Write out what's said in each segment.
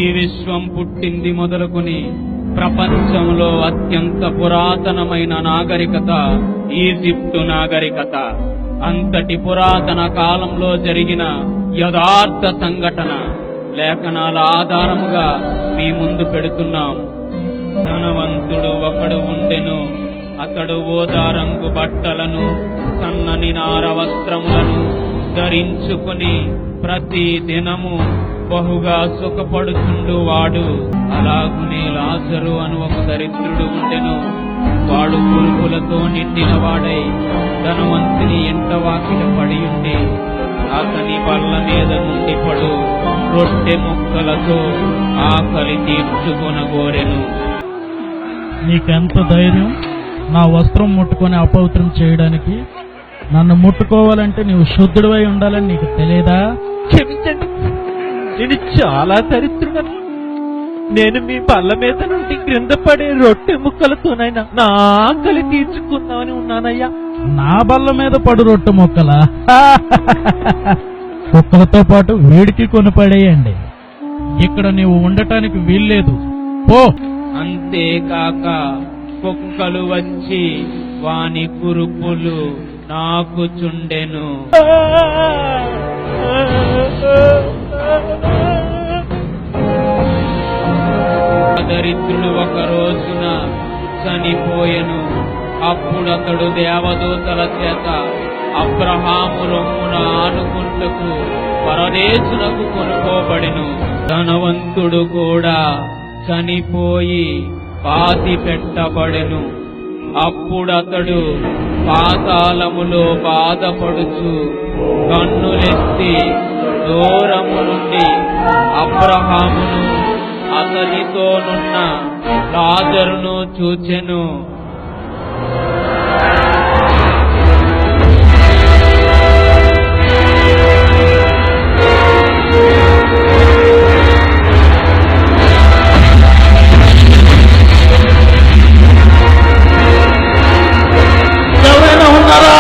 ఈ విశ్వం పుట్టింది మొదలుకొని ప్రపంచంలో అత్యంత పురాతనమైన నాగరికత ఈజిప్టు నాగరికత. అంతటి పురాతన కాలంలో జరిగిన యథార్థ సంఘటన లేఖనాల ఆధారముగా మీ ముందు పెడుతున్నాం. ధనవంతుడు ఒకడు ఉండెను. అతడు ఓదారంగు బట్టలను, సన్నని నార వస్త్రములను ధరించుకుని ప్రతి దినము బహుగా సుఖపడుచుండువాడు. అలాగునే లాజరు అను ఒక దరిద్రుడు ఉండెను. వాడు పురుగులతో నిండిన వాడై ధనవంతుని ఇంట వాకిట పడి ఉండి అతని బల్ల మీద నుండి పడు రొట్టె ముక్కలతో ఆకలి తీర్చుకొనగోరెను. నీకెంత ధైర్యం నా వస్త్రం ముట్టుకొని అపవిత్రం చేయడానికి? నన్ను ముట్టుకోవాలంటే నీవు శుద్ధుడివై ఉండాలని నీకు తెలియదా? క్షమించండి, నేను చాలా దరిద్రుడను. నేను మీ బల్ల మీద నుండి క్రింద పడే రొట్టె ముక్కలతోనైనా నా ఆకలి తీర్చుకుందామని ఉన్నానయ్యా. నా బల్ల మీద పడు రొట్టె ముక్కలా? కుక్కలతో పాటు వీడికి కొనిపడేయండి. ఇక్కడ నీవు ఉండటానికి వీల్లేదు, పో. అంతేకాక కుక్కలు వచ్చి వాని కురుపులు నాకుచుండెను. దరిద్రుడు ఒక రోజున చనిపోయెను. అప్పుడతడు దేవదూతల చేత అబ్రహాము రొమ్మున ఆనుకుంటకు పరదేశునకు కొనుకోబడెను. ధనవంతుడు కూడా చనిపోయి పాతి పెట్టబడెను. అప్పుడతడు పాతాళములో బాధపడుచు కన్నులెత్తి దూరము నుండి అబ్రహామును అతనితోనున్న లాజరును చూచెను. ఎవరైనా ఉన్నారా?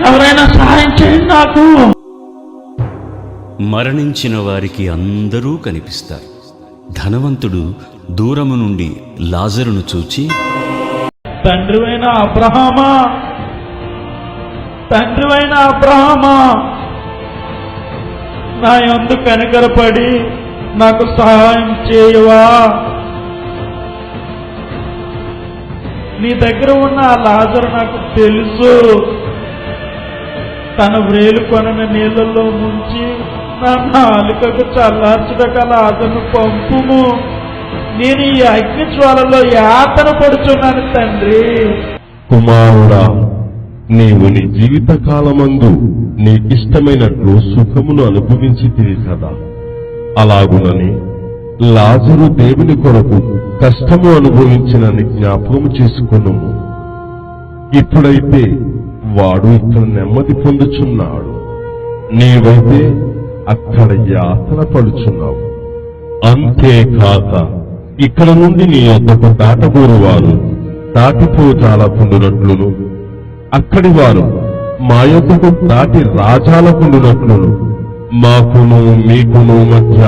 ఎవరైనా సహాయం చేయండి నాకు. మరణించిన వారికి అందరూ కనిపిస్తారు. ధనవంతుడు దూరము నుండి లాజరును చూచి, తండ్రివైన అబ్రహామా, తండ్రివైన అబ్రహామా, నా యందు కనికరపడి నాకు సహాయం చేయవా? నీ దగ్గర ఉన్న ఆ లాజరు నాకు తెలుసు. తన వ్రేలు కొనన నీళ్లలో ముంచి నా నాలుకకు చల్లార్చుటకు ఆ లాజరును పంపుము. నేను ఈ అగ్ని జ్వాలలో యాతన పడుచున్నాను తండ్రి. కుమారుడా, నీవు నీ జీవిత కాలమందు నీకిష్టమైనట్లు సుఖమును అనుభవించితివి కదా. అలాగునని లాజరు దేవుని కొరకు కష్టము అనుభవించినని జ్ఞాపకము చేసుకొనుము. ఇప్పుడైతే వాడు ఇక్కడ నెమ్మది పొందుచున్నాడు, నీవైతే అక్కడ యాతన పడుచున్నావు. అంతేకాక ఇక్కడ నుండి నీ యొద్దకు దాటబోరువారు దాటిపోజాలకుండునట్లును, అక్కడి వారు మా యొద్దకు దాటి రాజాలకుండునట్లును మాకును మీకును మధ్య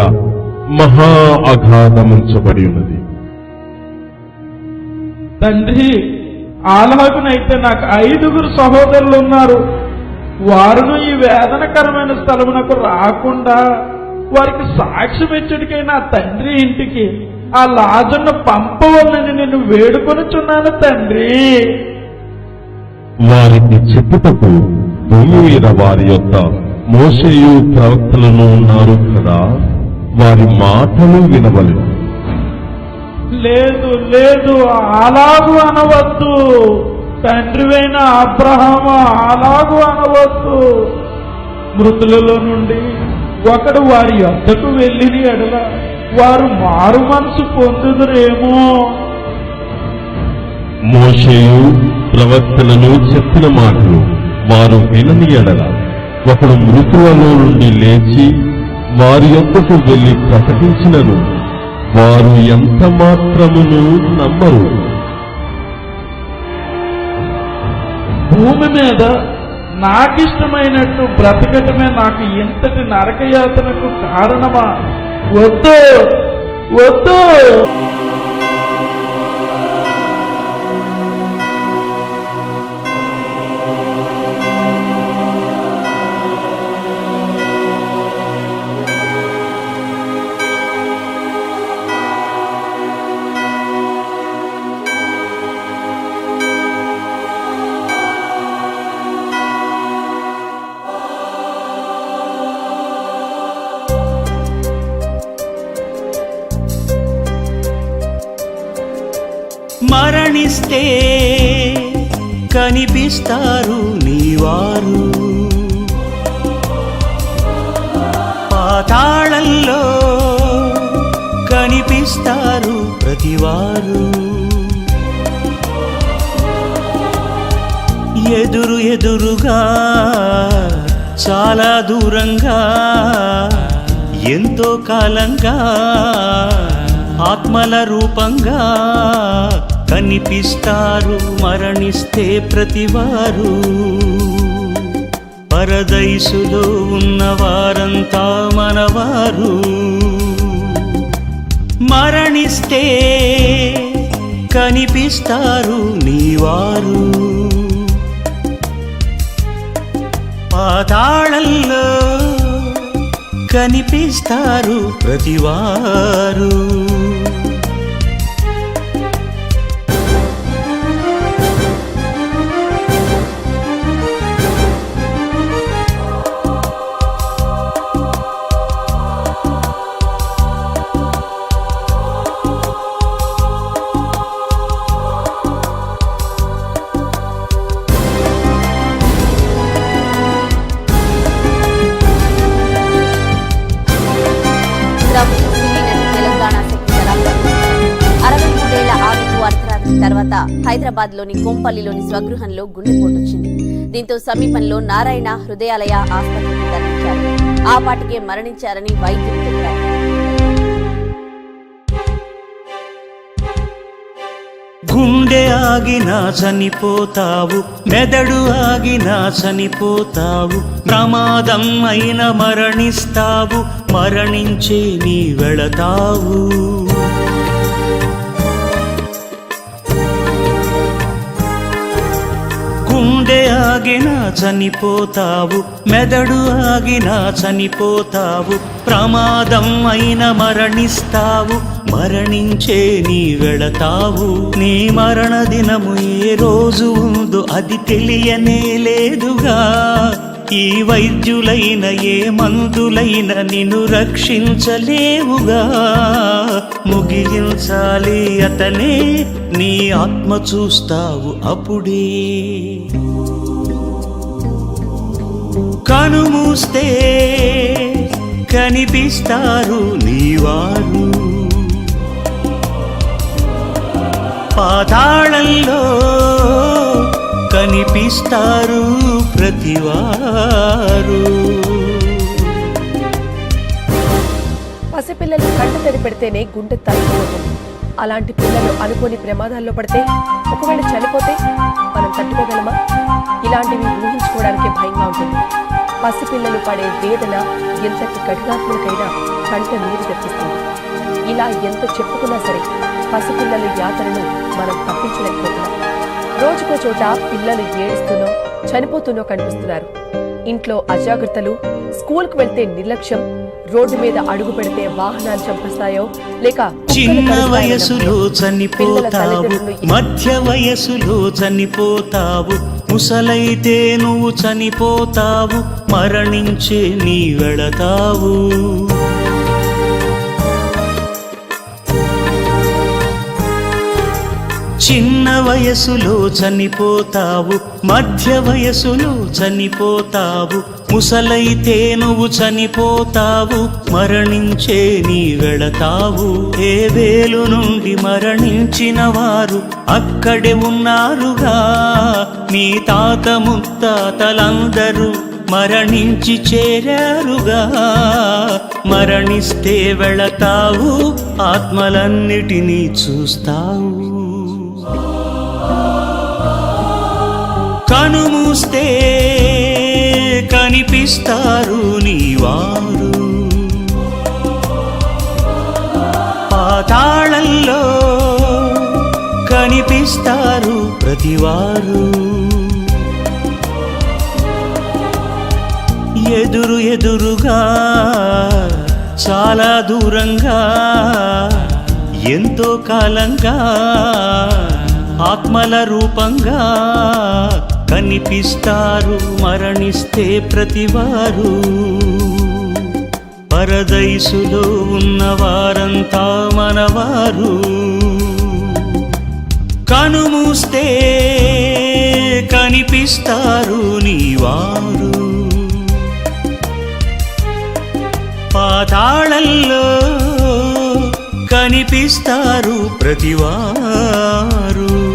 మహా అగాధముంచబడి ఉన్నది. తండ్రి, అలాగునైతే నాకు 5 సహోదరులు ఉన్నారు. వారును ఈ వేదనకరమైన స్థలమునకు రాకుండా వారికి సాక్ష్యం ఇచ్చడికై నా తండ్రి ఇంటికి ఆ లాజరును పంపవలని నేను వేడుకొనుచున్నాను తండ్రి. వారికి చెప్పుటకు భూమి మీద వారి యొక్క మోషేయు ప్రవక్తలను ఉన్నారు కదా, వారి మాటలు వినవలెను. లేదు లేదు, అలాగు అనవద్దు తండ్రివైన అబ్రహామా, అలాగు అనవద్దు. మృతులలో నుండి ఒకడు వారి యొద్దకు వెళ్ళిన ఎడల వారు మారు మనసు పొందుదురేమో. మోషేయు ప్రవక్తలను చెప్పిన మాటలు వారు వినని ఎడల ఒకడు మృతులలో నుండి లేచి వారి యొద్దకు వెళ్లి ప్రకటించినను వారు ఎంత మాత్రమును నమ్మరు. భూమి మీద నాకిష్టమైనట్టు బ్రతకటమే నాకు ఇంతటి నరకయాతనకు కారణమా? వద్దు వద్దు. మరణిస్తే కనిపిస్తారు నీవారు, పాతాళంలో కనిపిస్తారు ప్రతివారు. ఎదురుగా చాలా దూరంగా ఎంతో కాలంగా ఆత్మల రూపంగా కనిపిస్తారు మరణిస్తే ప్రతివారు. పరదైసులో ఉన్నవారంతా మనవారు. మరణిస్తే కనిపిస్తారు నీవారు, పాతాళంలో కనిపిస్తారు ప్రతివారు. తర్వాత హైదరాబాద్ లోని కొంపల్లిలోని స్వగృహంలో గుండెపోటు వచ్చింది. దీంతో సమీపంలో నారాయణ హృదయాలయ ఆసుపత్రికి తరలించారు. ఆ పాటికే మరణించారని వైద్యులు తెలిపారు. గుండె ఆగినా చనిపోతావు, మెదడు ఆగినా చనిపోతావు, ప్రమాదం అయిన మరణిస్తావు, మరణించే నీ వెళతావు. గుండె ఆగినా చనిపోతావు, మెదడు ఆగినా చనిపోతావు, ప్రమాదం అయిన మరణిస్తావు, మరణించే నీ వెళతావు. నీ మరణ దినము ఏ రోజు ఉందో అది తెలియనే లేదుగా. ఈ వైద్యులైన ఏ మందులైన నిన్ను రక్షించలేవుగా. ముగించాలి అతనే, నీ ఆత్మ చూస్తావు అప్పుడే. కనుమూస్తే కనిపిస్తారు నీవారు, పాతాళంలో కనిపిస్తారు ప్రతివారు. పసిపిల్లలు కంట తడి పెడితేనే గుండె తరిగిపోతుంది. అలాంటి పిల్లలు అనుకోని ప్రమాదాల్లో పడితే, ఒకవేళ చనిపోతే మనం తట్టుకోగలమా? ఇలాంటివి ఊహించుకోవడానికి భయంగా ఉంటుంది. పసిపిల్లలు పడే వేదన ఎంతటి కఠినాత్మకైనా కంట నీరు తెప్పిస్తుంది. ఇలా ఎంత చెప్పుకున్నా సరే పసిపిల్లల యాతనను మనం తప్పించలేకపోతున్నాం. రోజుకో చోట పిల్లలు ఏడుస్తూనో చనిపోతూనో కనిపిస్తున్నారు. ఇంట్లో అజాగ్రత్తలు, స్కూల్కు వెళ్తే నిర్లక్ష్యం, రోడ్డు మీద అడుగు పెడితే వాహనాలు చంపేస్తాయో లేక చిన్న వయసులో చనిపోతావు, మధ్య వయసులో చనిపోతావు, ముసలైతే నువ్వు చనిపోతావు, మరణించే నీ వెళతావు. చిన్న వయసులో చనిపోతావు, మధ్య వయసులో చనిపోతావు, ముసలైతే నువ్వు చనిపోతావు, మరణించే నీ వెళతావు. ఏ వేలు నుండి మరణించిన వారు అక్కడే ఉన్నారుగా. నీ తాత ముత్తాతలందరూ మరణించి చేరారుగా. మరణిస్తే వెళతావు, ఆత్మలన్నిటినీ చూస్తావు. కనుమూస్తే కనిపిస్తారు నీవారు. పాతాళంలో కనిపిస్తారు ప్రతివారు. ఎదురుగా చాలా దూరంగా ఎంతో కాలంగా ఆత్మల రూపంగా కనిపిస్తారు మరణిస్తే ప్రతివారు. పరదైసులో ఉన్నవారంతా మనవారు. కనుమూస్తే కనిపిస్తారు నీవారు. పాతాళంలో కనిపిస్తారు ప్రతివారు.